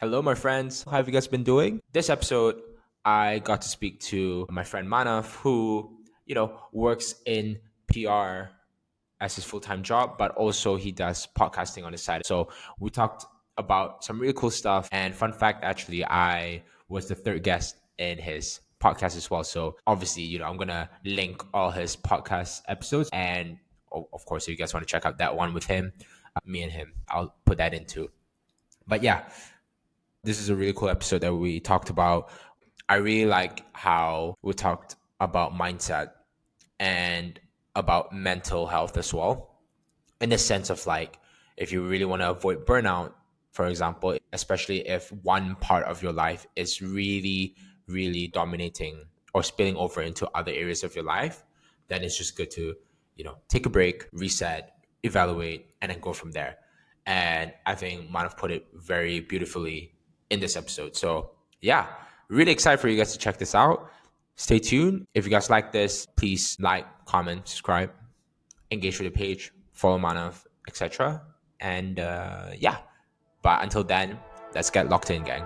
Hello, my friends. How have you guys been doing? This episode, I got to speak to my friend Manav, who, works in PR as his full-time job, but also he does podcasting on the side. So we talked about some really cool stuff. And fun fact, actually, I was the third guest in his podcast as well. So obviously, I'm gonna link all his podcast episodes. And of course, if you guys want to check out that one with him, me and him, I'll put that into. But yeah, this is a really cool episode that we talked about. I really like how we talked about mindset and about mental health as well, in the sense of like, if you really want to avoid burnout, for example, especially if one part of your life is really, really dominating or spilling over into other areas of your life, then it's just good to, take a break, reset, evaluate, and then go from there. And I think Manav put it very beautifully in this episode. So yeah, really excited for you guys to check this out. Stay tuned. If you guys like this, please like, comment, subscribe, engage with the page, follow Manav, etc. And yeah, but until then, let's get locked in, gang.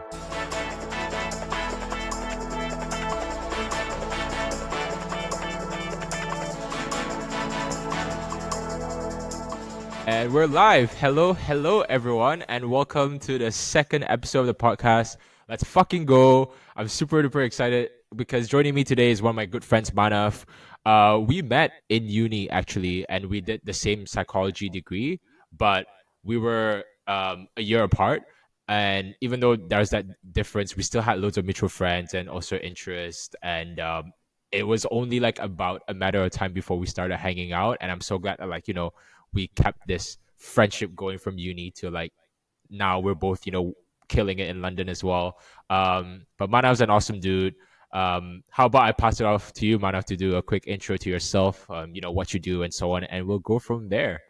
And we're live. Hello, everyone, and welcome to the second episode of the podcast. Let's fucking go. I'm super duper excited because joining me today is one of my good friends, Manav. We met in uni actually, and we did the same psychology degree, but we were a year apart. And even though there's that difference, we still had loads of mutual friends and also interest. And it was only like about a matter of time before we started hanging out. And I'm so glad that we kept this friendship going from uni to like now we're both killing it in London as well. But Manav's an awesome dude. How about I pass it off to you, Manav, to do a quick intro to yourself, what you do and so on, and we'll go from there.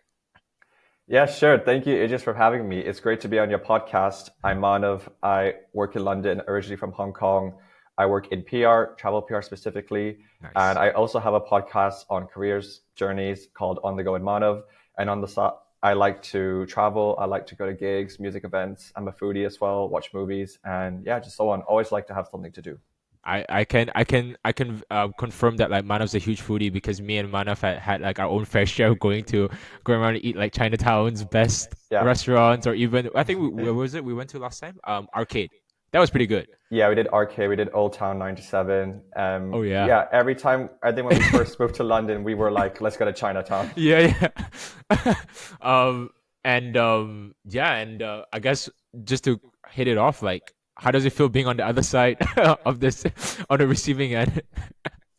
Yeah, sure. Thank you, Idris, for having me. It's great to be on your podcast. I'm Manav. I work in London, originally from Hong Kong. I work in PR, travel PR specifically. And Nice. I also have a podcast on careers journeys called On the Go with Manav. And on the side, I like to travel. I like to go to gigs, music events. I'm a foodie as well, watch movies, and yeah, just so on. Always like to have something to do. I can confirm that like Manav's a huge foodie because me and Manav had like our own fair share of going around to eat like Chinatown's best Yeah. restaurants, or even I think where was it we went to last time? Arcade. That was pretty good. Yeah, we did arcade, we did Old Town 97. Oh yeah. Yeah, every time, I think when we first moved to London, we were like, let's go to Chinatown. Yeah, yeah. um, and I guess just to hit it off, like, how does it feel being on the other side of this, on the receiving end?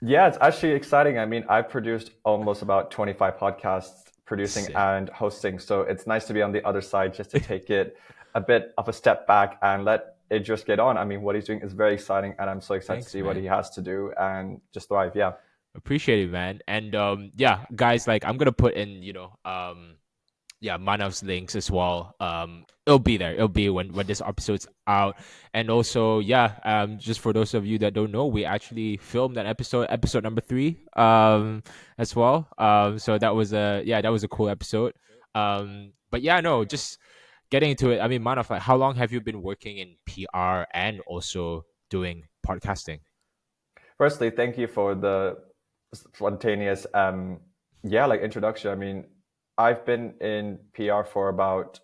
Yeah, it's actually exciting. I mean, I've produced almost about 25 podcasts, producing Sick. and hosting. So it's nice to be on the other side just to take it a bit of a step back and let it just get on. I mean, what he's doing is very exciting, and I'm so excited to Thanks, see what man. he has to do and just thrive. Yeah. Appreciate it, man. And yeah, guys, like I'm gonna put in, yeah, Manav's links as well. It'll be there. It'll be when this episode's out. And also, yeah, just for those of you that don't know, we actually filmed that episode number 3, as well. So that was a cool episode. But yeah, no, just getting into it. I mean, Manav, like, how long have you been working in PR and also doing podcasting? Firstly, thank you for the spontaneous, yeah, like introduction. I mean, I've been in PR for about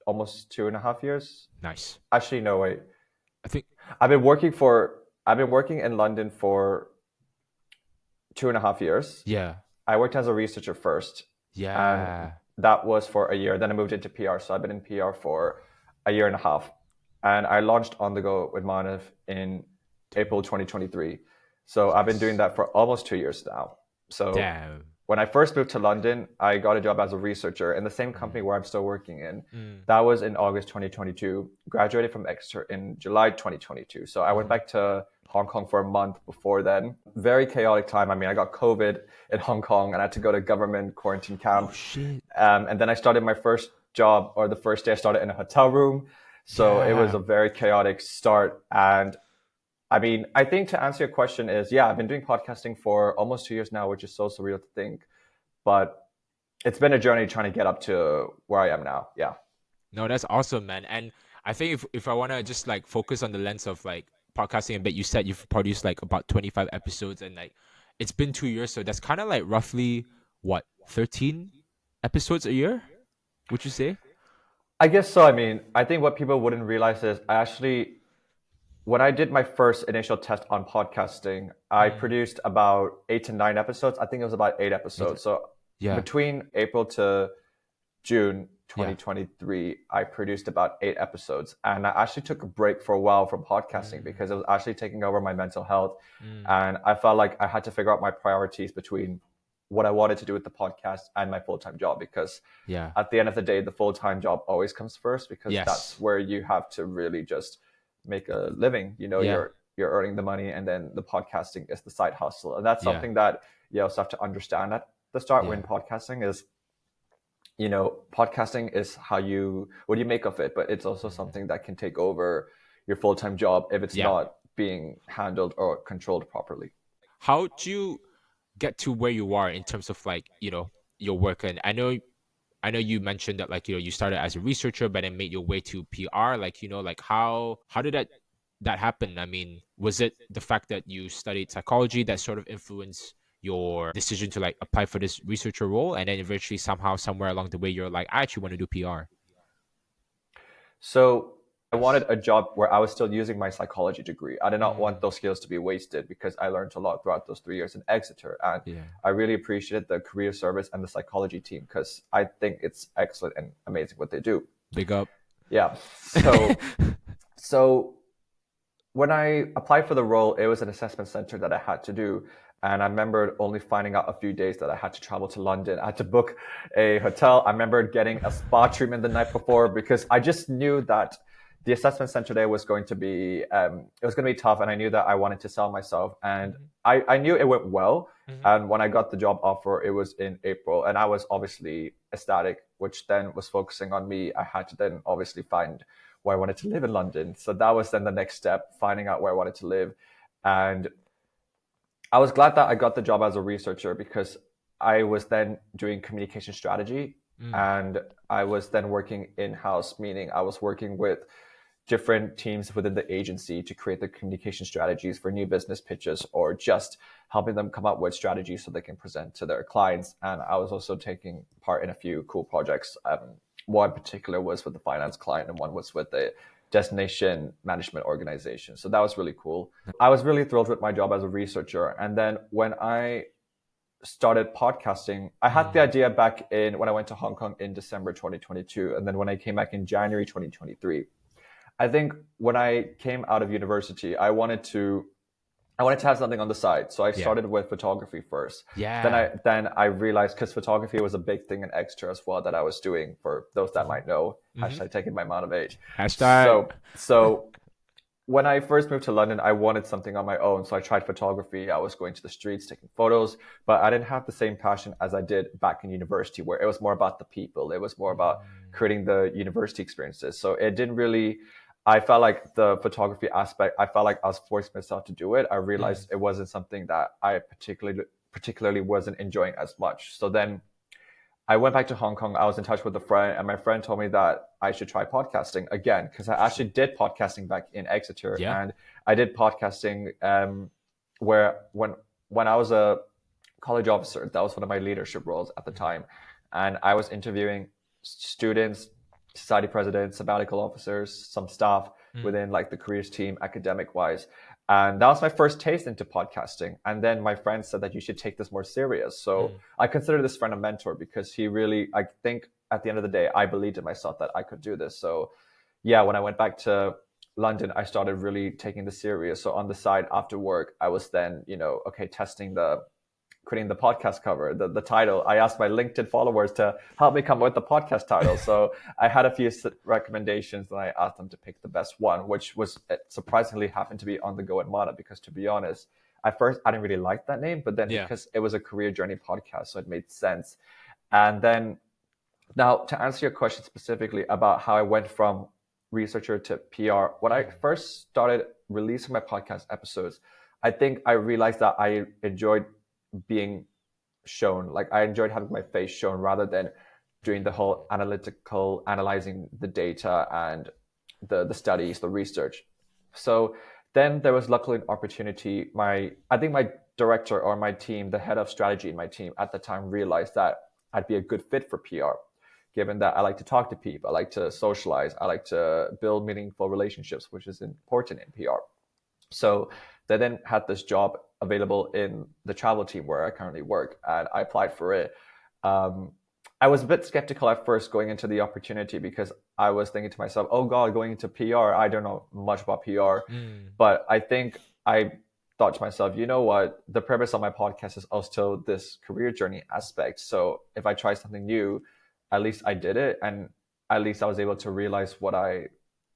almost 2.5 years. Nice. Actually, no, wait. I think. I've been working in London for 2.5 years. Yeah. I worked as a researcher first, and Yeah. that was for a year. Then I moved into PR. So I've been in PR for a year and a half. And I launched On the Go with Manav in April 2023. So I've been doing Nice. that for almost 2 years now. So Damn. when I first moved to London, I got a job as a researcher in the same Mm. company where I'm still working in. Mm. That was in August 2022. Graduated from Exeter in July 2022. So I went Mhm. back to Hong Kong for a month before then. Very chaotic time. I mean, I got COVID in Hong Kong and I had to go to government quarantine Oh camp. shit. And then I started my first job, or the first day I started in a hotel room. So it was Yeah. a very chaotic start. And I mean, I think to answer your question is, yeah, I've been doing podcasting for almost 2 years now, which is so surreal to think. But it's been a journey trying to get up to where I am now. Yeah. No, that's awesome, man. And I think if I want to just like focus on the lens of like podcasting a bit, you said you've produced like about 25 episodes, and like it's been 2 years, so that's kind of like roughly what, 13 episodes a year? Would you say? I guess so. I mean, I think what people wouldn't realize is I actually, when I did my first initial test on podcasting, I Mm. produced about 8 to 9 episodes. I think it was about 8 episodes. So Yeah, between April to June yeah. 2023, I produced about 8 episodes. And I actually took a break for a while from podcasting Mm. because it was actually taking over my mental health. Mm. And I felt like I had to figure out my priorities between what I wanted to do with the podcast and my full time job. Because Yeah. at the end of the day, the full time job always comes first because that's Yes. where you have to really just make a living. You know, Yeah. you're earning the money, and then the podcasting is the side hustle. And that's Yeah. something that you also have to understand at the start when Yeah. podcasting is, podcasting is what you make of it, but it's also Mhm. something that can take over your full-time job if it's Yeah. not being handled or controlled properly. How do you get to where you are in terms of like, your work? And I know you mentioned that like, you started as a researcher but then made your way to PR. Like, like how did that happen? I mean, was it the fact that you studied psychology that sort of influenced your decision to like apply for this researcher role, and then eventually somehow somewhere along the way you're like, I actually want to do PR? So I Yes. wanted a job where I was still using my psychology degree. I did not want Mm, those skills to be wasted because I learned a lot throughout those 3 years in Exeter. And yeah. I really appreciated the career service and the psychology team because I think it's excellent and amazing what they do. Big up. Yeah. So when I applied for the role, it was an assessment center that I had to do. And I remember only finding out a few days that I had to travel to London. I had to book a hotel. I remember getting a spa treatment the night before because I just knew that the assessment center day was going to be it was going to be tough, and I knew that I wanted to sell myself. And Mhm, I knew it went well. mhm. And when I got the job offer, it was in April, and I was obviously ecstatic, which then was focusing on me. I had to then obviously find where I wanted to live in London. So that was then the next step, finding out where I wanted to live. And I was glad that I got the job as a researcher because I was then doing communication strategy, Mm, and I was then working in house, meaning I was working with different teams within the agency to create the communication strategies for new business pitches or just helping them come up with strategies so they can present to their clients. And I was also taking part in a few cool projects. One in particular was with the finance client, and one was with the destination management organization. So that was really cool. I was really thrilled with my job as a researcher. And then when I started podcasting, I had the mm. idea back in when I went to Hong Kong in December 2022. And then when I came back in January 2023, I think when I came out of university, I wanted to have something on the side. So I Yeah. started with photography first. Then Yeah. I realized, because photography was a big thing in Exeter as well that I was doing, for those that Mhm, might know, mhm. hashtag taking my amount of age. Hashtag. So when I first moved to London, I wanted something on my own. So I tried photography. I was going to the streets, taking photos, but I didn't have the same passion as I did back in university, where it was more about the people. It was more about Mm, creating the university experiences. So it didn't really, I felt like the photography aspect, I felt like I was forcing myself to do it. I mm. realized it wasn't something that I particularly wasn't enjoying as much. So then I went back to Hong Kong. I was in touch with a friend, and my friend told me that I should try podcasting again because I actually did podcasting back in Exeter, Yeah. and I did podcasting where when I was a college officer, that was one of my leadership roles at the time, and I was interviewing students, society presidents, sabbatical officers, some staff Mm, within like the careers team, academic wise. And that was my first taste into podcasting. And then my friend said that you should take this more serious. So mm. I consider this friend a mentor because he really, I think at the end of the day, I believed in myself that I could do this. So yeah, when I went back to London, I started really taking this serious. So on the side after work, I was then, okay, testing creating the podcast cover, the title. I asked my LinkedIn followers to help me come up with the podcast title. So I had a few recommendations, and I asked them to pick the best one, which was surprisingly happened to be On the Go at Mana, because to be honest, at first I didn't really like that name, but then Yeah. because it was a career journey podcast, so it made sense. And then now to answer your question specifically about how I went from researcher to PR, when I Mm, first started releasing my podcast episodes, I think I realized that I enjoyed being shown. Like I enjoyed having my face shown rather than doing the whole analytical, analyzing the data and the studies, the research. So then there was luckily an opportunity. I think my director or my team, the head of strategy in my team at the time, realized that I'd be a good fit for PR, given that I like to talk to people, I like to socialize, I like to build meaningful relationships, which is important in PR. So they then had this job available in the travel team where I currently work, and I applied for it. Um, I was a bit skeptical at first going into the opportunity because I was thinking to myself, oh God, going into PR, I don't know much about PR. Mm. But I think I thought to myself, you know what? The purpose of my podcast is also this career journey aspect. So if I try something new, at least I did it. And at least I was able to realize what I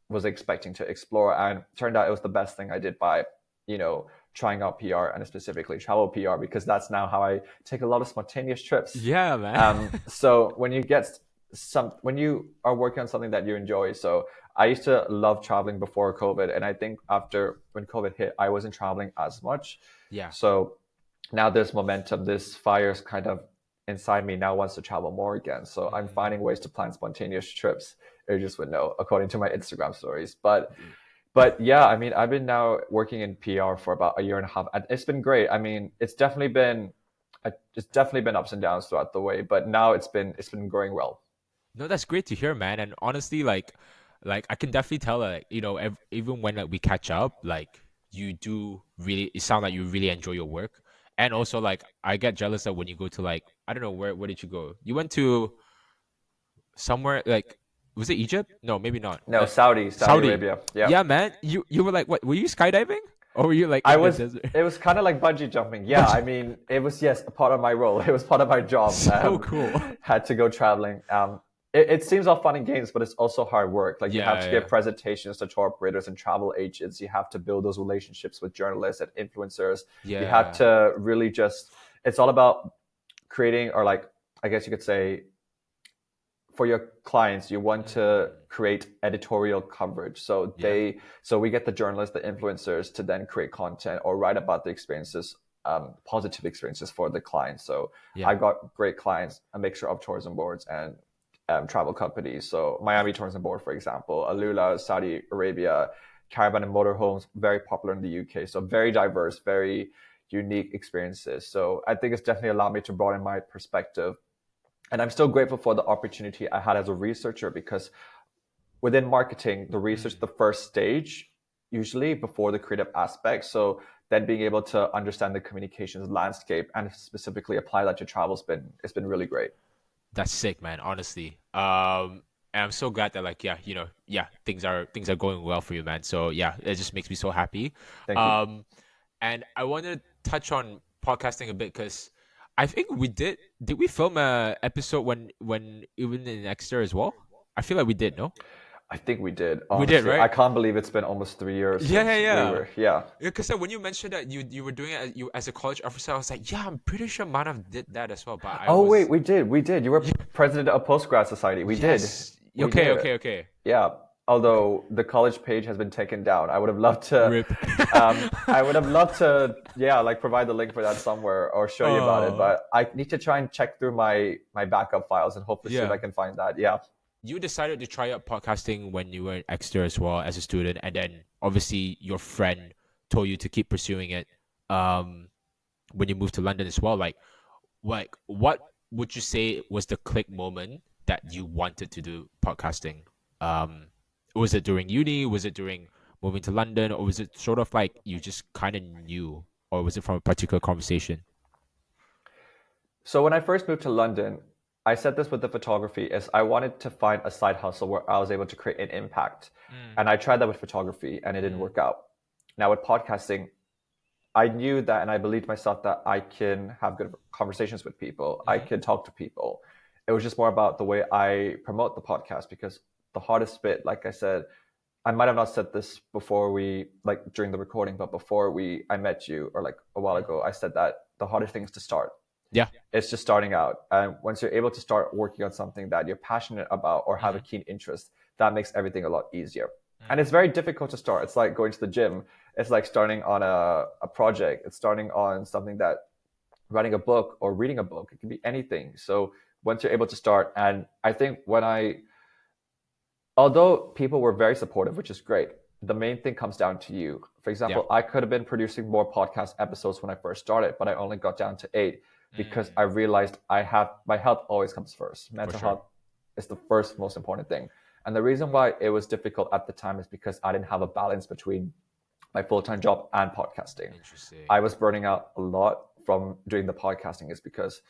was expecting to explore. And turned out it was the best thing I did by, trying out PR and specifically travel PR, because that's now how I take a lot of spontaneous trips. Yeah, man. So when you are working on something that you enjoy, so I used to love traveling before COVID, and I think after when COVID hit, I wasn't traveling as much. Yeah. So now this momentum, this fire's kind of inside me now wants to travel more again. So I'm finding ways to plan spontaneous trips. Idris would know, according to my Instagram stories. But yeah, I mean, I've been now working in PR for about a year and a half. And it's been great. I mean, it's definitely been ups and downs throughout the way, but now it's been growing well. No, that's great to hear, man. And honestly, like I can definitely tell, like even when like we catch up, like you do really. It sounds like you really enjoy your work, and also like I get jealous that when you go to like I don't know where did you go? You went to somewhere like was it Egypt? No, maybe not. No, Saudi Saudi. Arabia. Yeah. Yeah, man. You were like what? Were you skydiving or were you like I in the was. desert? It was kind of like bungee jumping. Yeah, I mean, it was yes a part of my role. It was part of my job. So cool. Had to go traveling. It seems all fun and games, but it's also hard work. Like you have to give presentations to tour operators and travel agents. You have to build those relationships with journalists and influencers. Yeah. You have to really just. It's all about creating, or like I guess you could say, for your clients, you want to create editorial coverage. So we get the journalists, the influencers to then create content or write about the experiences, positive experiences for the clients. So I got great clients, a mixture of tourism boards and travel companies. So Miami Tourism Board, for example, Alula, Saudi Arabia, Caravan and Motorhomes, very popular in the UK. So very diverse, very unique experiences. So I think it's definitely allowed me to broaden my perspective. And I'm still grateful for the opportunity I had as a researcher, because within marketing, the research is the first stage, usually before the creative aspect. So then being able to understand the communications landscape and specifically apply that to travel it's been really great. That's sick, man. Honestly, and I'm so glad that like things are going well for you, man. So yeah, it just makes me so happy. Thank you. And I wanted to touch on podcasting a bit because I think we did. Did we film a episode when even in Exeter as well? I feel like we did. No, I think we did. we Honestly, did, right? I can't believe it's been almost 3 years. Yeah, since yeah, we were. Yeah. Because when you mentioned that you were doing it as a college officer, I was like, yeah, I'm pretty sure Manav did that as well. But Wait, we did. You were president of Postgrad Society. We did. Okay. Yeah. Although the college page has been taken down, I would have loved to. Rip. I would have loved to, like provide the link for that somewhere or show you about it. But I need to try and check through my backup files and hopefully see if I can find that. Yeah. You decided to try out podcasting when you were in Exeter as well as a student, and then obviously your friend told you to keep pursuing it. When you moved to London as well, like what would you say was the click moment that you wanted to do podcasting? Was it during uni? Was it during moving to London? Or was it sort of like you just kind of knew? Or was it from a particular conversation? So when I first moved to London, I said this with the photography, is I wanted to find a side hustle where I was able to create an impact. And I tried that with photography and it didn't work out. Now with podcasting, I knew that and I believed myself that I can have good conversations with people. I can talk to people. It was just more about the way I promote the podcast, because the hardest bit, like I said, I might have not said this before during the recording, but before I met you, or like a while ago, I said that the hardest thing is to start. Yeah. It's just starting out. And once you're able to start working on something that you're passionate about or have a keen interest, that makes everything a lot easier. And it's very difficult to start. It's like going to the gym. It's like starting on a project. It's starting on something that writing a book or reading a book. It can be anything. So once you're able to start, and I think when I although people were very supportive, which is great, the main thing comes down to you. For Yeah. example, I could have been producing more podcast episodes when I first started, but I only got down to 8 because I realized my health always comes first. Mental sure. health is the first most important thing. And the reason why it was difficult at the time is because I didn't have a balance between my full-time job and podcasting. Interesting. I was burning out a lot from doing the podcasting is because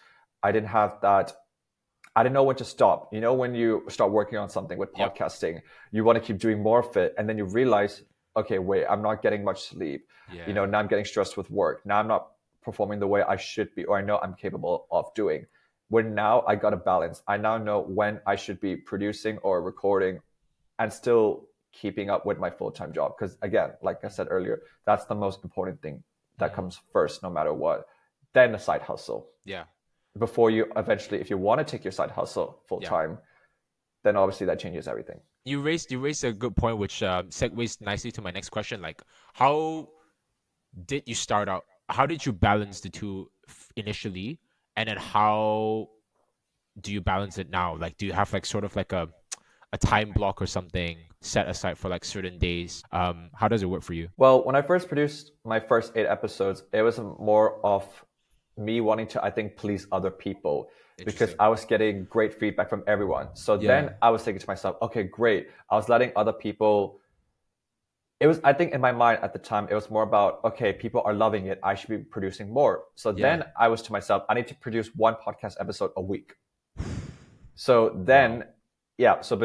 I didn't have that. I didn't know when to stop. You know, when you start working on something with Yep. podcasting, you want to keep doing more of it. And then you realize, okay, wait, I'm not getting much sleep. Yeah. You know, now I'm getting stressed with work. Now I'm not performing the way I should be, or I know I'm capable of doing. When now I got a balance, I now know when I should be producing or recording and still keeping up with my full-time job. Because again, like I said earlier, that's the most important thing that comes first, no matter what. Then the side hustle. Yeah. Before you eventually, if you want to take your side hustle full-time, then obviously that changes everything. You raised a good point, which segues nicely to my next question. Like, how did you start out? How did you balance the two initially, and then how do you balance it now? Like, do you have like sort of like a time block or something set aside for like certain days? How does it work for you? Well, when I first produced my first 8 episodes, it was more of me wanting to, I think, please other people because I was getting great feedback from everyone. So then I was thinking to myself, okay, great. I was letting other people. It was, I think in my mind at the time, it was more about, okay, people are loving it. I should be producing more. So then I was to myself, I need to produce one podcast episode a week. So then, so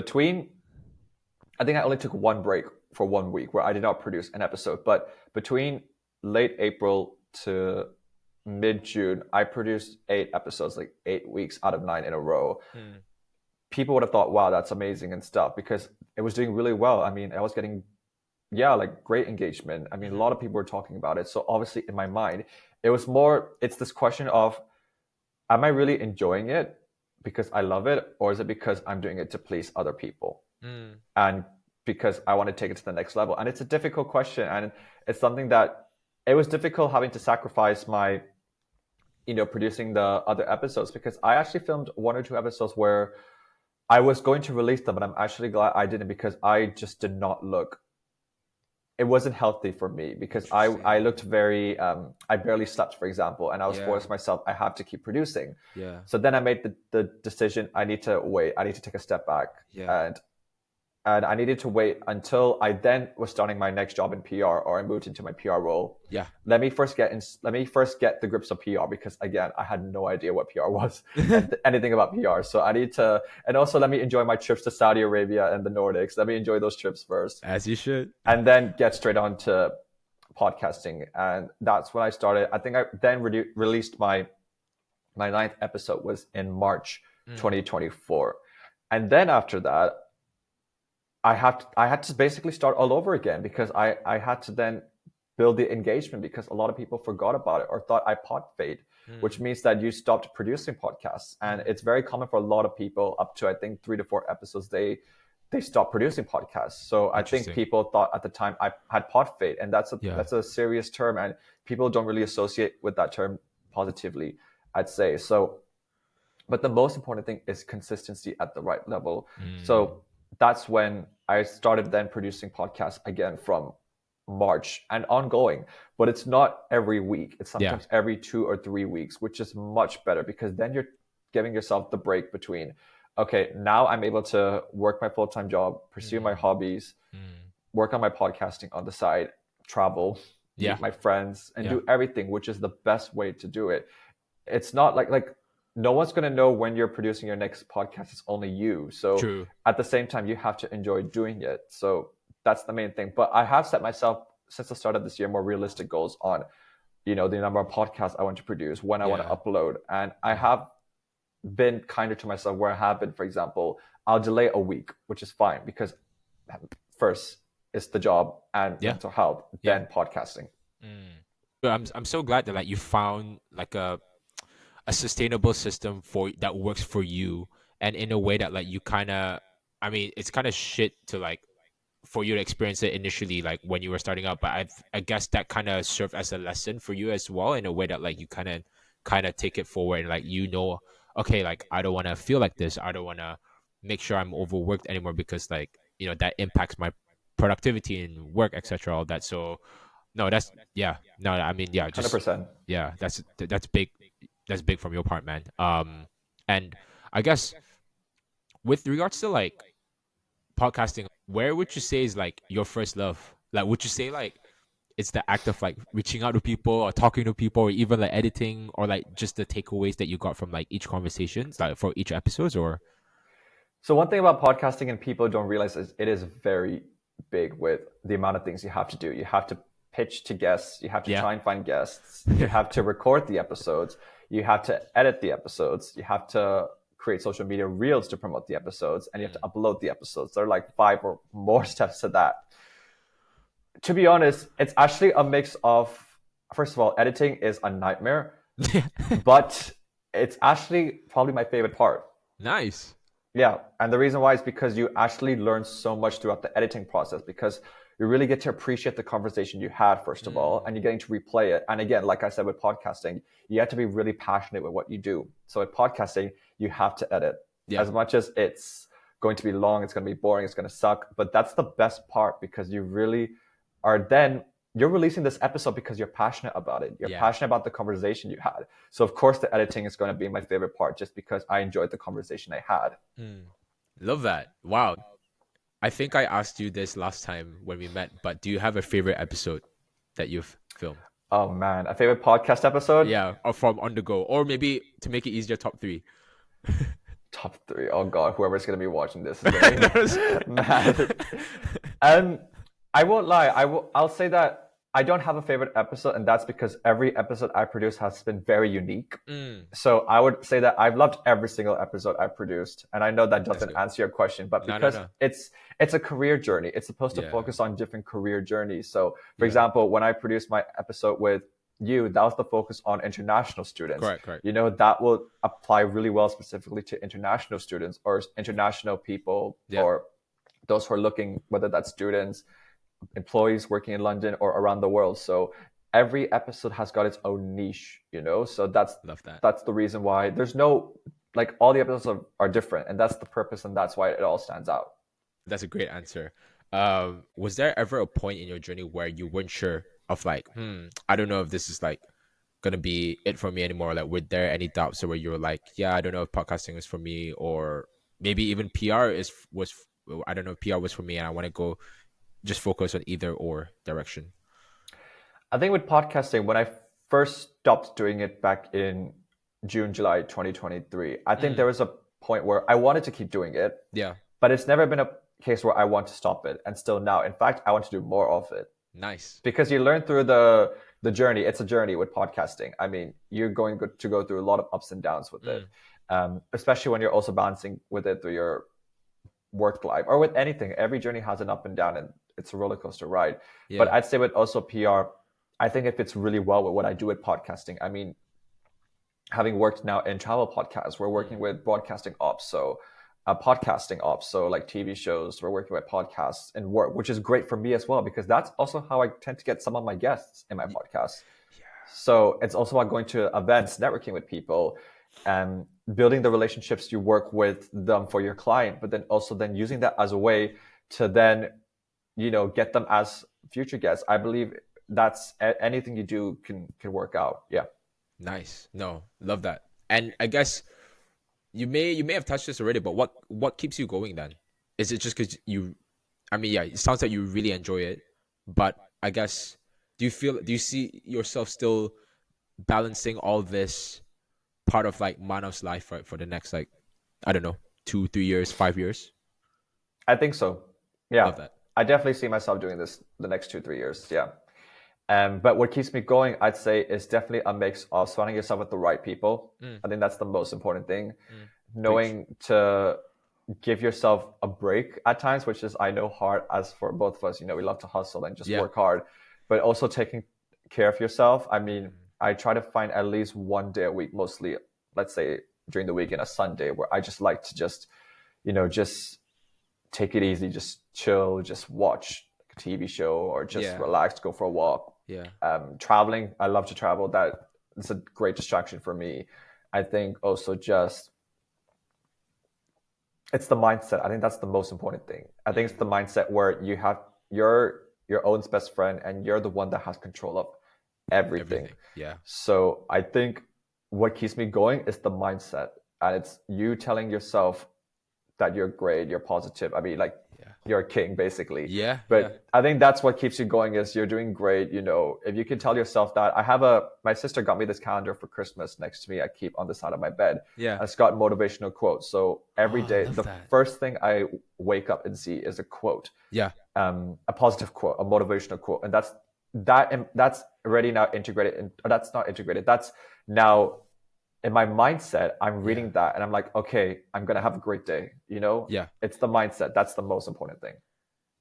I think I only took one break for 1 week where I did not produce an episode. But between late April to mid-June, I produced 8 episodes, like 8 weeks out of 9 in a row. People would have thought, wow, that's amazing and stuff, because it was doing really well. I mean, I was getting, like great engagement. I mean, a lot of people were talking about it. So obviously in my mind, it's this question of, am I really enjoying it because I love it? Or is it because I'm doing it to please other people? And because I want to take it to the next level? And it's a difficult question. And it's something that it was difficult having to sacrifice my, producing the other episodes, because I actually filmed 1 or 2 episodes where I was going to release them, but I'm actually glad I didn't, because I just did not look. It wasn't healthy for me because I looked very, I barely slept, for example, and I was forced myself, I have to keep producing. So then I made the decision, I need to wait, I need to take a step back. And I needed to wait until I then was starting my next job in PR, or I moved into my PR role. Let me first get the grips of PR, because again, I had no idea what PR was, anything about PR. So I need to, and also let me enjoy my trips to Saudi Arabia and the Nordics. Let me enjoy those trips first. As you should. And then get straight on to podcasting. And that's when I started. I think I then released my 9th episode was in March 2024. And then after that, I had to basically start all over again, because I had to then build the engagement, because a lot of people forgot about it or thought I pod fade, which means that you stopped producing podcasts. And it's very common for a lot of people, up to I think 3 to 4 episodes, they stop producing podcasts. So I think people thought at the time I had pod fade, and that's a serious term, and people don't really associate with that term positively, I'd say. So, but the most important thing is consistency at the right level. So that's when I started then producing podcasts again from March and ongoing. But it's not every week. It's sometimes every 2 or 3 weeks, which is much better, because then you're giving yourself the break between, okay, now I'm able to work my full-time job, pursue my hobbies, work on my podcasting on the side, travel, meet my friends, and do everything, which is the best way to do it. It's not like no one's going to know when you're producing your next podcast. It's only you. So at the same time, you have to enjoy doing it. So that's the main thing. But I have set myself, since the start of this year, more realistic goals on, the number of podcasts I want to produce, when I want to upload. And I have been kinder to myself, where I have been, for example, I'll delay a week, which is fine, because first it's the job and mental health, then podcasting. I'm so glad that like you found like a sustainable system that works for you, and in a way that like you kind of, I mean, it's kind of shit to like for you to experience it initially, like when you were starting out, but I guess that kind of served as a lesson for you as well, in a way that like you kind of take it forward, and like, okay, like I don't want to feel like this, I don't want to make sure I'm overworked anymore, because like that impacts my productivity and work, etc. All that. So no, that's yeah. No, I mean yeah, just 100%. yeah. That's big. That's big from your part, man. And I guess with regards to like podcasting, where would you say is like your first love? Like, would you say like it's the act of like reaching out to people or talking to people or even like editing or like just the takeaways that you got from like each conversations like for each episodes or So one thing about podcasting and people don't realize is it is very big with the amount of things you have to do. You have to pitch to guests. You have to yeah try and find guests. You have to record the episodes. You have to edit the episodes. You have to create social media reels to promote the episodes, and you have to upload the episodes. There are like 5 or more steps to that. To be honest, it's actually a mix of, first of all, editing is a nightmare, but it's actually probably my favorite part. nice Yeah, and the reason why is because you actually learn so much throughout the editing process because you really get to appreciate the conversation you had, first of all, and you're getting to replay it. And again, like I said with podcasting, you have to be really passionate with what you do. So with podcasting, you have to edit. yeah As much as it's going to be long, it's going to be boring, it's going to suck, but that's the best part because you really are then you're releasing this episode because you're passionate about it. You're yeah passionate about the conversation you had. So of course the editing is going to be my favorite part just because I enjoyed the conversation I had. love that wow I think I asked you this last time when we met but do you have a favorite episode that you've filmed Oh man, a favorite podcast episode? yeah or from on the go or maybe to make it easier top three Top 3. Oh god, whoever's going to be watching this is going to be mad. Um, I won't lie. I'll say that I don't have a favorite episode, and that's because every episode I produce has been very unique. So I would say that I've loved every single episode I've produced, and I know that doesn't good. answer your question, but No, because no. it's a career journey, it's supposed to Yeah. focus on different career journeys. So, for Yeah. example, when I produced my episode with you, that was the focus on international students. Correct. That will apply really well specifically to international students or international people Yeah. or those who are looking, whether that's students, employees working in London or around the world. So every episode has got its own niche, so Love that. that's the reason why there's no, like, all the episodes are different, and that's the purpose, and that's why it all stands out. That's a great answer. Was there ever a point in your journey where you weren't sure of like, I don't know if this is like gonna be it for me anymore? Like, were there any doubts or where you were like, yeah, I don't know if podcasting is for me, or maybe even I don't know if PR was for me, and I want to go just focus on either or direction. I think with podcasting, when I first stopped doing it back in June, July 2023, I think there was a point where I wanted to keep doing it, Yeah. but it's never been a case where I want to stop it. And still now, in fact, I want to do more of it. Nice. Because you learn through the journey. It's a journey with podcasting. I mean, you're going to go through a lot of ups and downs with it, especially when you're also balancing with it through your work life or with anything. Every journey has an up and down, and it's a roller coaster ride. Yeah. But I'd say with also PR, I think it fits really well with what I do with podcasting. I mean, having worked now in travel podcasts, we're working with broadcasting ops, so podcasting ops, so like TV shows, we're working with podcasts and work, which is great for me as well, because that's also how I tend to get some of my guests in my podcast. So it's also about going to events, networking with people, and building the relationships you work with them for your client, but then also then using that as a way to then, get them as future guests. I believe that's anything you do can work out. Yeah. Nice. No, love that. And I guess you may have touched this already, but what keeps you going then? Is it just because it sounds like you really enjoy it, but I guess do you see yourself still balancing all this part of like Manav's life for the next, like, I don't know, 2-3 years, 5 years? I think so. Yeah. Love that. I definitely see myself doing this the next 2-3 years. Yeah. But what keeps me going, I'd say, is definitely a mix of surrounding yourself with the right people. I think that's the most important thing. Knowing to give yourself a break at times, which is, I know, hard, as for both of us. We love to hustle and just work hard, but also taking care of yourself. I mean, I try to find at least one day a week, mostly, let's say, during the week and a Sunday, where I just like to just take it easy, just chill, just watch a TV show or just relax, go for a walk. Yeah. Traveling, I love to travel. That is a great distraction for me. I think also just it's the mindset. I think that's the most important thing. I think it's the mindset where you have your own best friend and you're the one that has control of everything. Everything. Yeah. So I think what keeps me going is the mindset. And it's you telling yourself that you're great, you're positive. I mean, like Yeah. you're a king basically. Yeah. Yeah. But I think that's what keeps you going is you're doing great. You know, if you can tell yourself that. My sister got me this calendar for Christmas next to me. I keep on the side of my bed. Yeah. And it's got motivational quotes. So Oh, every I day, love the that. first thing I wake up and see is a quote, Yeah. a positive quote, a motivational quote. And that's already now integrated in, or that's not integrated. That's now in my mindset. I'm Yeah. reading that and I'm like, okay, I'm gonna have a great day. You know, Yeah. it's the mindset. That's the most important thing.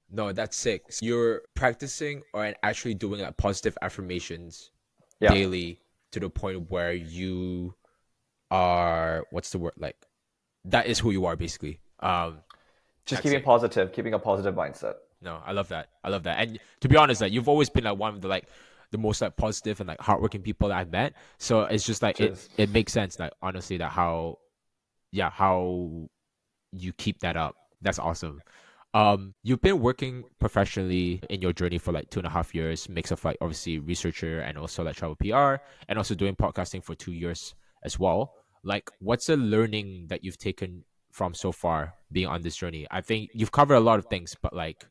No, that's sick. So you're practicing or actually doing like positive affirmations Yeah, daily to the point where you are, what's the word, like that is who you are basically. just That's keeping sick. positive, keeping a positive mindset. No, I love that. I love that. And to be honest, like you've always been like one of the like the most like positive and like hardworking people that I've met. So it's just like it Cheers. it makes sense, like honestly, that how, yeah, how you keep that up. That's awesome. You've been working professionally in your journey for like 2.5 years, mix of like obviously researcher and also like travel PR, and also doing podcasting for 2 years as well. Like, what's the learning that you've taken from so far being on this journey? I think you've covered a lot of things, but like,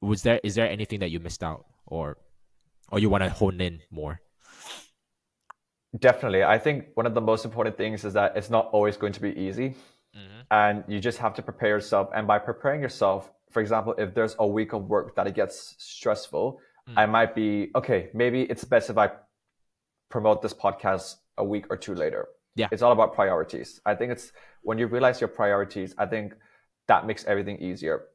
is there anything that you missed out, or you want to hone in more? Definitely. I think one of the most important things is that it's not always going to be easy. Mm-hmm. And you just have to prepare yourself. And by preparing yourself, for example, if there's a week of work that it gets stressful, I Mm. might be, okay, maybe it's best if I promote this podcast a week or two later. Yeah. It's all about priorities. I think it's when you realize your priorities, I think that makes everything easier.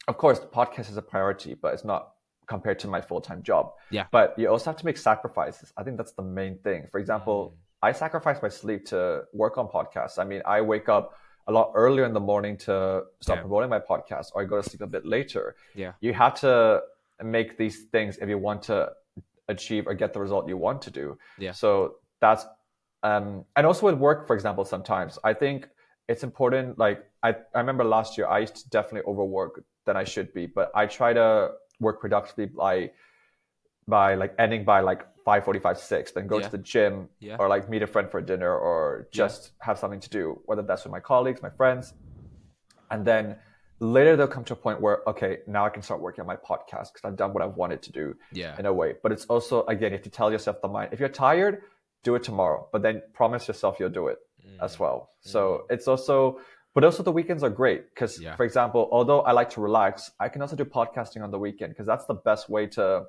Of course, the podcast is a priority, but it's not compared to my full-time job. Yeah. But you also have to make sacrifices. I think that's the main thing. For example, Mm. I sacrifice my sleep to work on podcasts. I mean, I wake up a lot earlier in the morning to start Damn. promoting my podcast, or I go to sleep a bit later. Yeah. You have to make these things if you want to achieve or get the result you want to do. Yeah. So that's and also with work, for example, sometimes I think it's important. Like I remember last year I used to definitely overwork than I should be, but I try to work productively by like ending by like 5:45, 6, then go to Yeah. the gym Yeah. or like meet a friend for dinner or Yeah. just have something to do, whether that's with my colleagues, my friends. And then later they'll come to a point where, okay, now I can start working on my podcast because I've done what I've wanted to do Yeah. in a way. But it's also, again, you have to tell yourself the mind. If you're tired, do it tomorrow, but then promise yourself you'll do it as Mm. well. Mm. So it's also, but also the weekends are great because, Yeah. for example, although I like to relax, I can also do podcasting on the weekend because that's the best way to,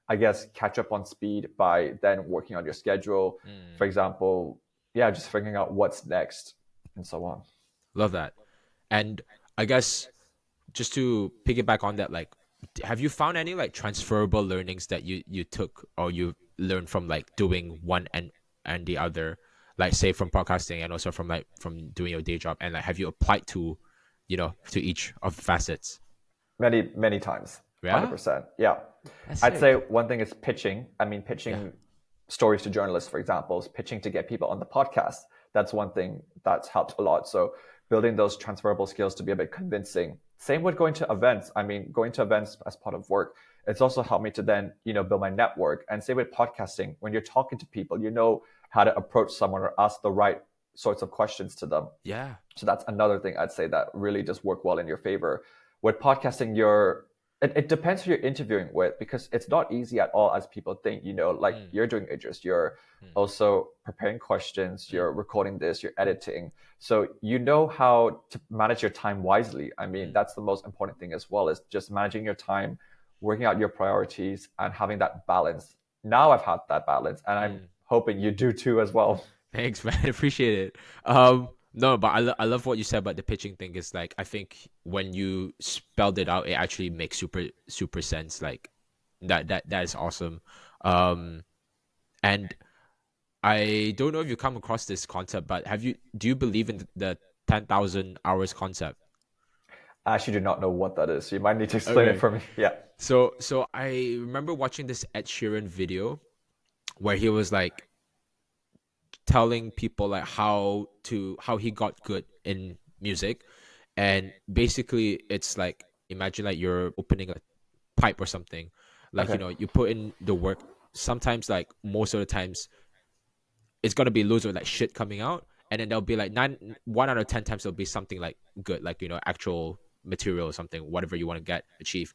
I guess, catch up on speed by then working on your schedule. Mm. For example, yeah, just figuring out what's next and so on. Love that. And I guess just to piggyback on that, like, have you found any like transferable learnings that you took or you learned from like doing one and the other, like say from podcasting and also from like from doing your day job, and like have you applied to, to each of the facets? Many, many times. Yeah, 100%. Yeah. that's I'd say sick. one thing is pitching. I mean, Yeah, pitching stories to journalists, for example, is pitching to get people on the podcast. That's one thing that's helped a lot. So building those transferable skills to be a bit convincing. Same with going to events. I mean, going to events as part of work, it's also helped me to then, build my network. And same with podcasting, when you're talking to people, you know how to approach someone or ask the right sorts of questions to them. yeah, So that's another thing I'd say that really does work well in your favor. With podcasting, it depends who you're interviewing with because it's not easy at all as people think. Like mm, you're doing Idris, you're mm, also preparing questions, mm, you're recording this, you're editing. So you know how to manage your time wisely. I mean, mm, that's the most important thing as well, is just managing your time, working out your priorities, and having that balance. Now I've had that balance, and I'm mm. hoping you do too as well. Thanks, man. Appreciate it. No, but I love what you said about the pitching thing. Is like I think when you spelled it out, it actually makes super sense. Like that is awesome. Um, and I don't know if you come across this concept, but do you believe in the 10,000 hours concept? I actually do not know what that is. So you might need to explain it Okay. for me. Yeah. So I remember watching this Ed Sheeran video where he was like telling people like how he got good in music, And basically it's like, imagine like you're opening a pipe or something. Like, Okay. you put in the work. Sometimes, like most of the times, it's gonna be loads of like shit coming out, and then there'll be like 1 out of 10 times there'll be something like good, like actual material or something, whatever you want to get achieve.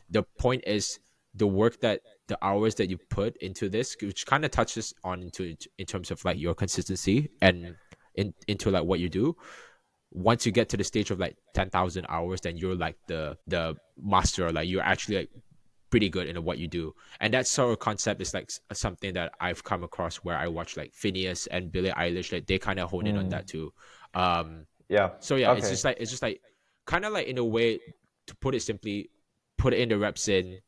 The point is the work that the hours that you put into this, which kind of touches on to in terms of like your consistency and into like what you do. Once you get to the stage of like 10,000 hours, then you're like the master, like you're actually like pretty good in what you do. And that sort of concept is like something that I've come across where I watch like Phineas and Billie Eilish, like they kind of hone in on that too. um Yeah. so yeah, Okay. it's just like kind of like, in a way, to put it simply, put in the reps in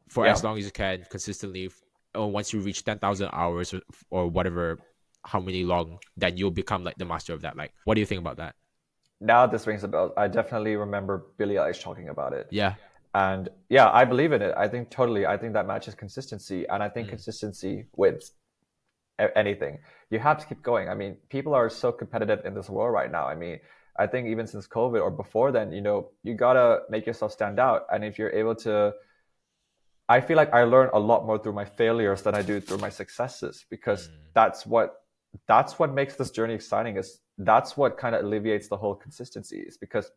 for Yeah. as long as you can consistently. Or once you reach 10,000 hours, or whatever, how many long, then you'll become like the master of that. Like, what do you think about that? Now this rings a bell. I definitely remember Billie Eilish talking about it. Yeah. And yeah, I believe in it. I think totally. I think that matches consistency. And I think Mm. consistency wins anything. You have to keep going. I mean, people are so competitive in this world right now. I mean, I think even since COVID or before then, you gotta make yourself stand out. And if you're able to, I feel like I learn a lot more through my failures than I do through my successes, because Mm. that's what makes this journey exciting. Is that's what kind of alleviates the whole consistency. Is because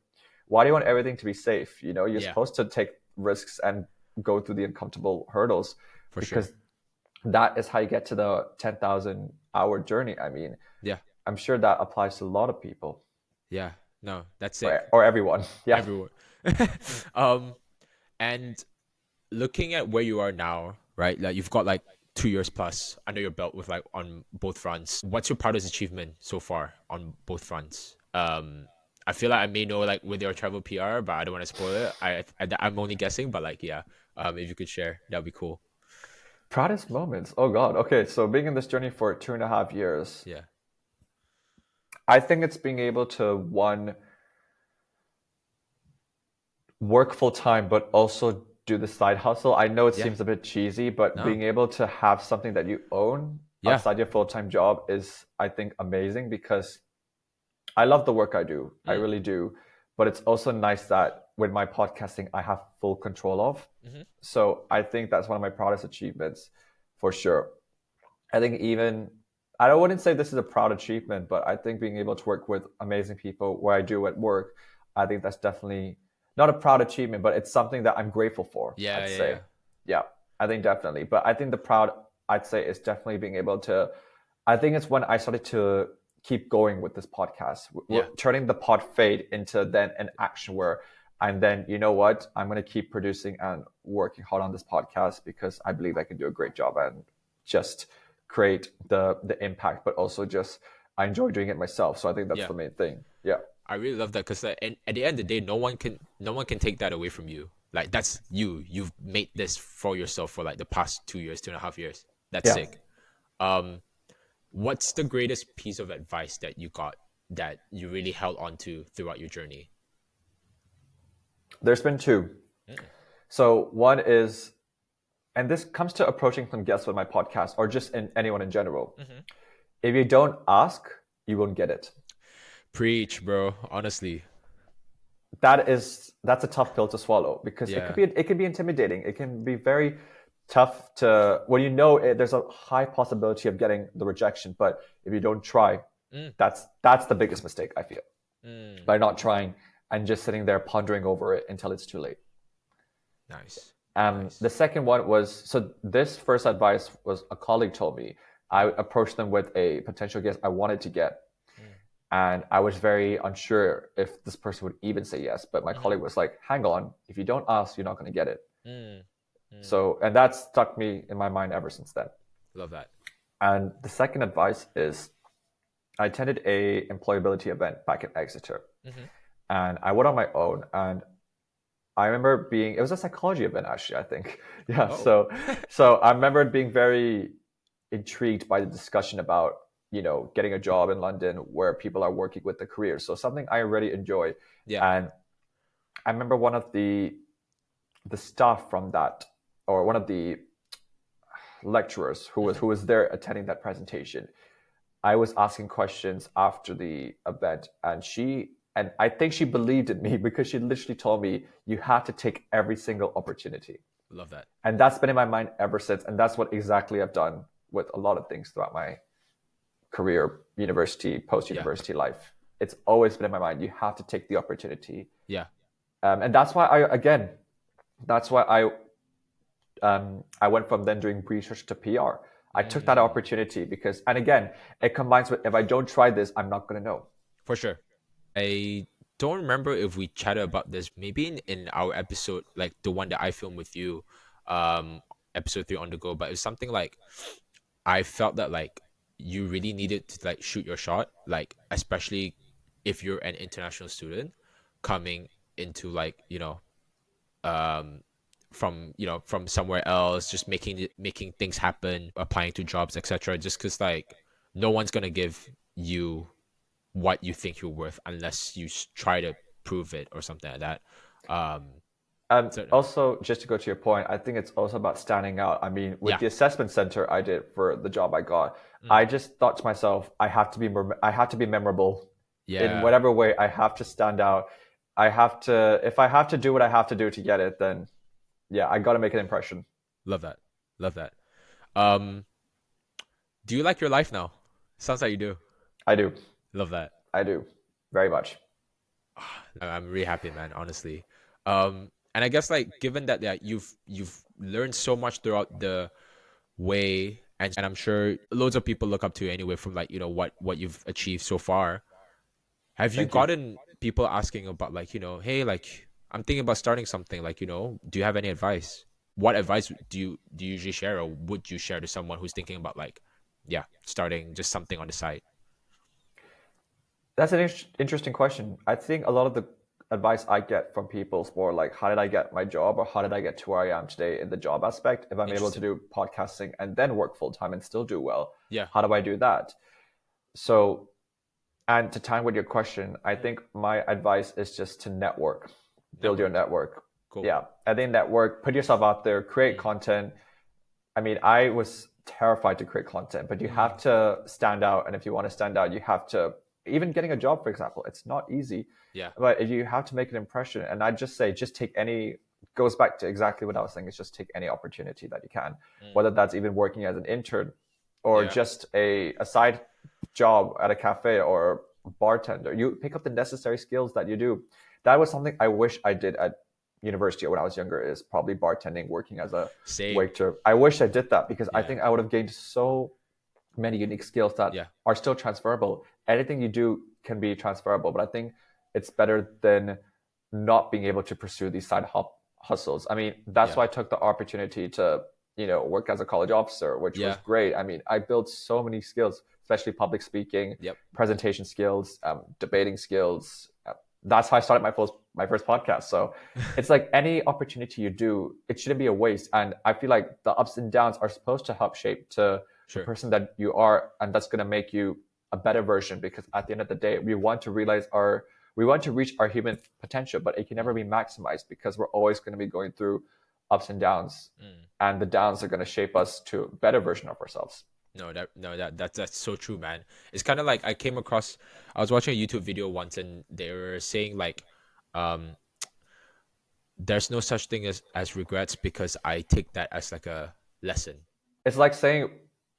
why do you want everything to be safe? You're Yeah, supposed to take risks and go through the uncomfortable hurdles, for sure. because that is how you get to the 10,000-hour journey. I mean, Yeah. I'm sure that applies to a lot of people, Yeah. No, that's or, sick. or everyone. Yeah. Everyone. um and looking at where you are now, right? Like, you've got like 2 years plus under your belt with like on both fronts. What's your proudest achievement so far on both fronts? I feel like I may know like with your travel PR, but I don't want to spoil it. I'm only guessing, but like, yeah. If you could share, that'd be cool. Proudest moments. Oh God. Okay. So being in this journey for 2.5 years, Yeah. I think it's being able to, one, work full time, but also do the side hustle. I know it Yeah. seems a bit cheesy, but No. being able to have something that you own Yeah. outside your full time job is, I think, amazing, because I love the work I do. I Mm. really do. But it's also nice that with my podcasting, I have full control of. Mm-hmm. So I think that's one of my proudest achievements for sure. I think even, I wouldn't say this is a proud achievement, but I think being able to work with amazing people where I do at work, I think that's definitely not a proud achievement, but it's something that I'm grateful for, Yeah. I'd Yeah. say. Yeah. Yeah, I think definitely. But I think the proud, I'd say, is definitely being able to, I think it's when I started to keep going with this podcast. We're Yeah. turning the pod fade into then an action where, and then, you know what, I'm going to keep producing and working hard on this podcast, because I believe I can do a great job and just create the impact, but also just I enjoy doing it myself. So I think that's Yeah. the main thing. Yeah. I really love that because at the end of the day, no one can take that away from you. Like, that's you. You've made this for yourself for like the past 2 years, 2.5 years. That's Yeah. sick. Um, what's the greatest piece of advice that you got that you really held on to throughout your journey? There's been two. Mm. So one is, and this comes to approaching some guests with my podcast or just in anyone in general. Mm-hmm. If you don't ask, you won't get it. Preach, bro. Honestly, That's a tough pill to swallow, because yeah. it can be intimidating. It can be very tough to, when there's a high possibility of getting the rejection, but if you don't try, Mm. that's the biggest mistake, I feel, Mm. by not trying and just sitting there pondering over it until it's too late. Nice, The nice. second one was, so this first advice was a colleague told me. I approached them with a potential guest I wanted to get, Mm. and I was very unsure if this person would even say yes. But my Mm-hmm. colleague was like, hang on, if you don't ask, you're not going to get it. Mm. Mm. So, and that stuck me in my mind ever since then. Love that. And the second advice is, I attended a employability event back in Exeter, Mm-hmm. and I went on my own. And I remember it was a psychology event, actually, I think. Yeah. Oh. So I remember being very intrigued by the discussion about, getting a job in London where people are working with the career. So something I really enjoy. Yeah. And I remember one of the staff from that, or one of the lecturers who was there attending that presentation. I was asking questions after the event, and she And I think she believed in me because she literally told me, you have to take every single opportunity. Love that. And that's been in my mind ever since. And that's what exactly I've done with a lot of things throughout my career, university, post-university life. It's always been in my mind. You have to take the opportunity. Yeah. And that's why I went from then doing research to PR. I took that opportunity because, and again, it combines with, if I don't try this, I'm not going to know. For sure. I don't remember if we chatted about this, maybe in our episode, like the one that I filmed with you, episode 3 on the go, but it's something like, I felt that like you really needed to like shoot your shot, like especially if you're an international student coming into like, from somewhere else, just making things happen, applying to jobs, etc. Just because like no one's gonna give you what you think you're worth unless you try to prove it or something like that. So Also, just to go to your point, I think it's also about standing out. I mean, with yeah. the assessment center I did for the job I got, I just thought to myself, I have to be memorable in whatever way. I have to stand out. If I have to do what I have to do to get it, then yeah, I got to make an impression. Love that. Um, do you like your life now? Sounds like you do. I do. Love that. I do. Very much. I'm really happy, man, honestly. And I guess like given that you've learned so much throughout the way, and I'm sure loads of people look up to you anyway from like, what you've achieved so far. Have you Thank you. gotten people asking about like, hey, like I'm thinking about starting something, like, do you have any advice? What advice do you usually share, or would you share to someone who's thinking about like, starting just something on the side? That's an interesting question. I think a lot of the advice I get from people is more like, how did I get my job, or how did I get to where I am today in the job aspect? If I'm able to do podcasting and then work full time and still do well, how do I do that? So, and to time with your question, I think my advice is just to build your network. Cool. Yeah. I think network, put yourself out there, create content. I mean, I was terrified to create content, but you have to stand out. And if you want to stand out, you have to, even getting a job, for example, it's not easy. Yeah. But you have to make an impression. And I just say, just take goes back to exactly what I was saying, is just take any opportunity that you can, whether that's even working as an intern or just a side job at a cafe or bartender. You pick up the necessary skills that you do. That was something I wish I did at university or when I was younger, is probably bartending, working as a waiter. I wish I did that because I think I would have gained so many unique skills that are still transferable. Anything you do can be transferable, but I think it's better than not being able to pursue these side hustles. I mean, that's why I took the opportunity to, work as a college officer, which was great. I mean, I built so many skills, especially public speaking, presentation skills, debating skills. That's how I started my first podcast. So it's like any opportunity you do, it shouldn't be a waste. And I feel like the ups and downs are supposed to help shape to the person that you are, and that's going to make you a better version. Because at the end of the day, we want to reach our human potential, but it can never be maximized because we're always going to be going through ups and downs, and the downs are going to shape us to a better version of ourselves. That's so true, man. It's kind of like I was watching a YouTube video once, and they were saying like, there's no such thing as regrets, because I take that as like a lesson. It's like saying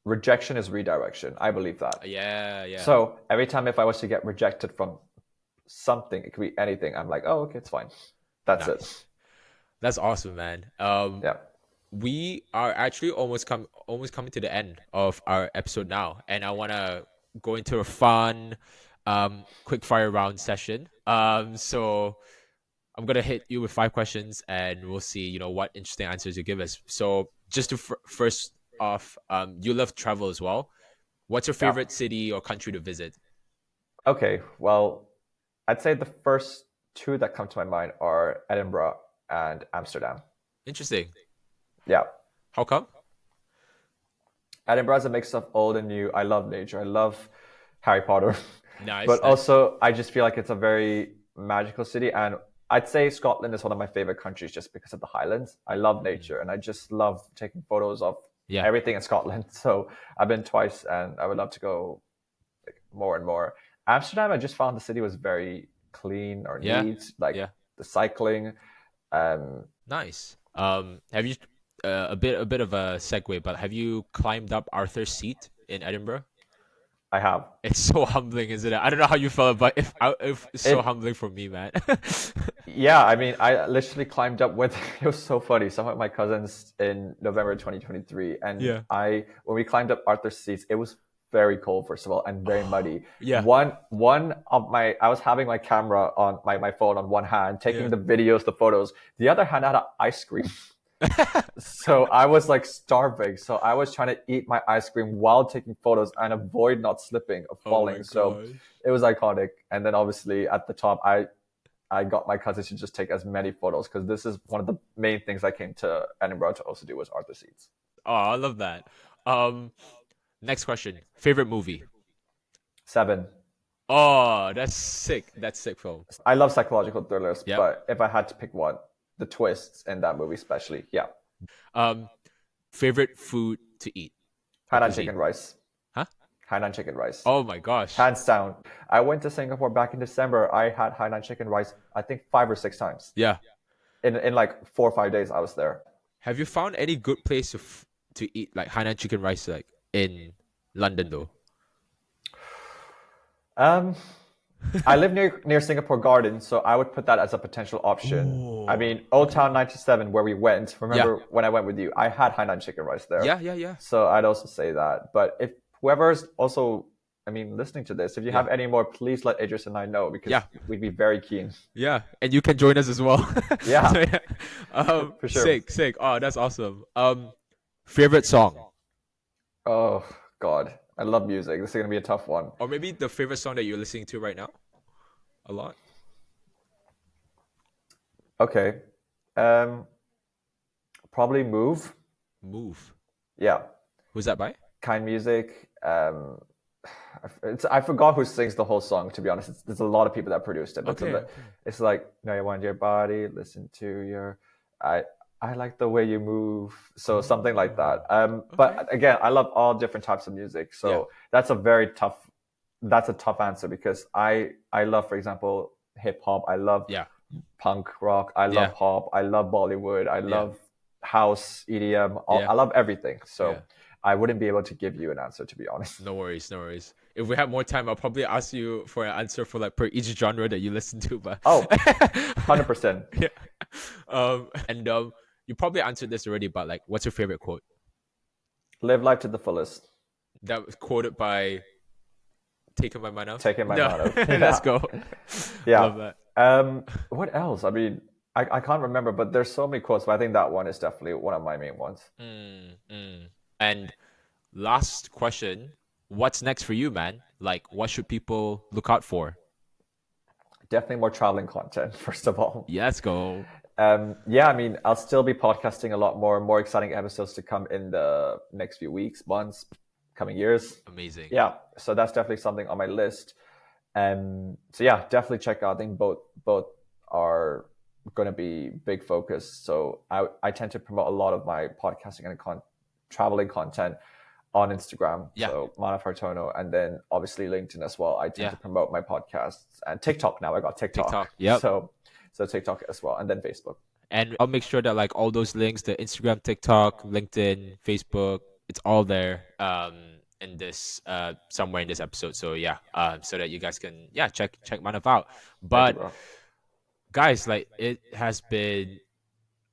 rejection is redirection. I believe that. Yeah. So every time if I was to get rejected from something, it could be anything, I'm like, oh, okay, it's fine. That's it. That's awesome, man. We are actually almost coming to the end of our episode now, and I want to go into a fun quickfire round session. So I'm gonna hit you with 5 questions, and we'll see, what interesting answers you give us. So just to first off, you love travel as well. What's your favorite city or country to visit? Okay, well, I'd say the first 2 that come to my mind are Edinburgh and Amsterdam. Interesting. Yeah. How come? Edinburgh is a mix of old and new. I love nature. I love Harry Potter. Nice. But also, I just feel like it's a very magical city. And I'd say Scotland is one of my favorite countries just because of the Highlands. I love nature, and I just love taking photos of everything in Scotland. So I've been twice, and I would love to go more and more. Amsterdam, I just found the city was very clean or Yeah. neat, like Yeah. the cycling. Um, Nice. Have you a bit of a segue, but have you climbed up Arthur's Seat in Edinburgh? I have It's so humbling, isn't it? I don't know how you felt, but if it's so it. humbling for me, man. Yeah, I mean, I literally climbed up with. It was so funny. Some of my cousins in November 2023, and Yeah. when we climbed up Arthur's Seats, it was very cold first of all and very muddy. Yeah. One of my, I was having my camera on my phone on one hand, taking Yeah. the videos, the photos. The other hand, I had an ice cream. So I was like starving. So I was trying to eat my ice cream while taking photos and avoid not slipping or Oh my falling. So gosh. it was iconic. And then obviously at the top, I got my cousins to just take as many photos because this is one of the main things I came to Edinburgh to also do was Arthur Seats. Oh, I love that. Um, Next question. Favorite movie? Seven. Oh, that's sick. That's sick film. I love psychological thrillers, Yep. but if I had to pick one, the twists in that movie especially, yeah. Um, Favorite food to eat or Hainan cuisine? chicken rice. Huh? Hainan chicken rice. Oh my gosh. Hands down. I went to Singapore back in December. I had Hainan chicken rice, I think 5 or 6 times. Yeah. In like 4 or 5 days I was there. Have you found any good place to eat like Hainan chicken rice like in London though? Um, I live near Singapore Gardens, so I would put that as a potential option. I Oh. mean, Old Town 97, where we went, Yeah. remember when I went with you, I had Hainan chicken rice there. Yeah, yeah, yeah. So I'd also say that. But if whoever's also, I mean, listening to this, if you Yeah. have any more, please let Idris and I know because Yeah. we'd be very keen. Yeah, and you can join us as well. Yeah, So, yeah. for sure. Sick, sick. Oh, that's awesome. Favorite song, Oh, God. I love music. This is going to be a tough one. or maybe the favorite song that you're listening to right now, a lot. Okay. Um, Probably Move. Move. Yeah. Who's that by? Kind music. I forgot who sings the whole song. To be honest, there's a lot of people that produced it. But Okay. it's like, no, I want your body. Listen to your. I like the way you move. So something like that. But again, I love all different types of music. So Yeah. that's a very tough. That's a tough answer because I love, for example, hip hop. I love Yeah. punk rock. I love Yeah. pop. I love Bollywood. I love house, EDM. Yeah. I love everything. So. Yeah. I wouldn't be able to give you an answer, to be honest. No worries, no worries. If we have more time, I'll probably ask you for an answer for like per each genre that you listen to. But Oh, 100%. yeah. And you probably answered this already, but like, what's your favorite quote? Live life to the fullest. That was quoted by Taken by Manav. Taking my No. motto. Let's go. Yeah. Love that. What else? I mean, I can't remember, but there's so many quotes, but I think that one is definitely one of my main ones. And last question, what's next for you, man? Like, what should people look out for? Definitely more traveling content, first of all. Yeah, let's go. Yeah, I mean, I'll still be podcasting a lot more exciting episodes to come in the next few weeks, months, coming years. Amazing. Yeah, so that's definitely something on my list. So yeah, definitely check out. I think both are going to be big focus. So I tend to promote a lot of my podcasting and traveling content on Instagram. Yeah. So Manav Hartono, and then obviously LinkedIn as well. I tend to promote my podcasts and TikTok now. I got TikTok. Yep. So TikTok as well, and then Facebook. And I'll make sure that like all those links, the Instagram, TikTok, LinkedIn, Facebook, it's all there in this somewhere in this episode. So yeah, so that you guys can check Manav out. But Thank you, bro. guys, like it has been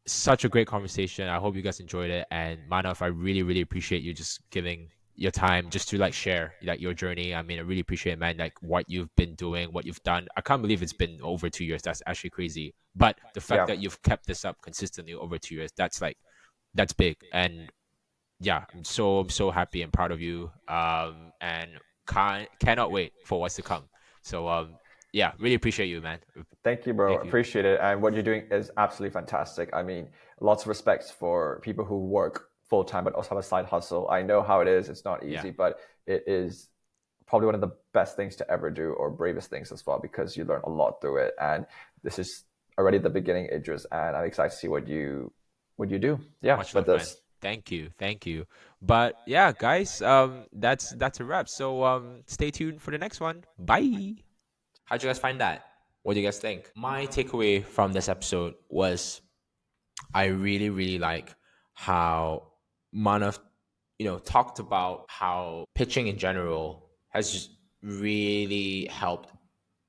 such a great conversation. I hope you guys enjoyed it. And Manav, I really, really appreciate you just giving your time just to like share like your journey. I mean, I really appreciate it, man, like what you've been doing, what you've done. I can't believe it's been over 2 years. That's actually crazy. But the fact that you've kept this up consistently over 2 years, that's big. And yeah, I'm so happy and proud of you. And cannot wait for what's to come. So yeah, really appreciate you, man. Thank you, bro. Thank you. Appreciate it. And what you're doing is absolutely fantastic. I mean, lots of respect for people who work full time but also have a side hustle. I know how it is. It's not easy, but it is probably one of the best things to ever do, or bravest things as well, because you learn a lot through it. And this is already the beginning, Idris, and I'm excited to see what you do. Yeah, Much but love, man. Thank you. But yeah, guys, that's a wrap. So stay tuned for the next one. Bye. How'd you guys find that? What do you guys think? My takeaway from this episode was I really, really like how Manav, talked about how pitching in general has just really helped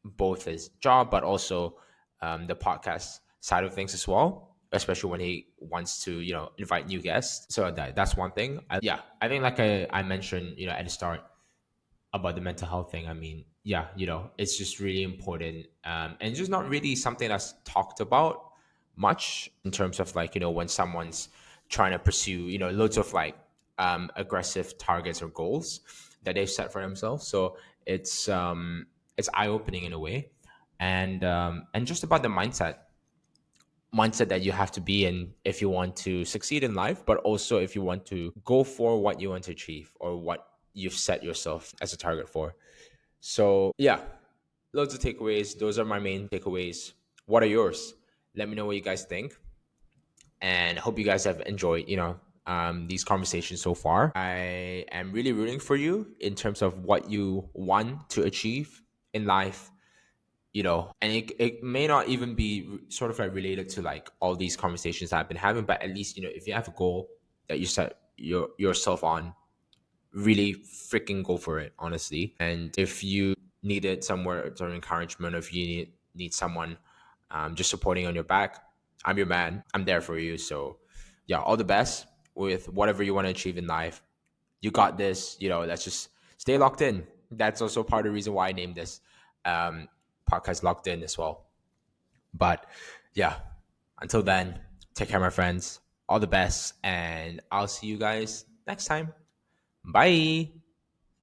both his job, but also the podcast side of things as well, especially when he wants to, invite new guests. So that's one thing. Yeah, I think like I mentioned, at the start about the mental health thing. I mean, yeah, it's just really important, and just not really something that's talked about much in terms of like when someone's trying to pursue loads of like aggressive targets or goals that they've set for themselves. So it's eye opening in a way, and just about the mindset that you have to be in if you want to succeed in life, but also if you want to go for what you want to achieve or what you've set yourself as a target for. So, yeah, loads of takeaways. Those are my main takeaways. What are yours? Let me know what you guys think. And I hope you guys have enjoyed, these conversations so far. I am really rooting for you in terms of what you want to achieve in life, and it may not even be sort of like related to like all these conversations that I've been having, but at least if you have a goal that you set yourself on, really freaking go for it, honestly. And if you needed somewhere or encouragement, or if you need someone just supporting on your back, I'm your man. I'm there for you. So yeah, all the best with whatever you want to achieve in life. You got this. Let's just stay locked in. That's also part of the reason why I named this um, podcast Locked In as well. But yeah, until then, take care, my friends. All the best, and I'll see you guys next time. Bye.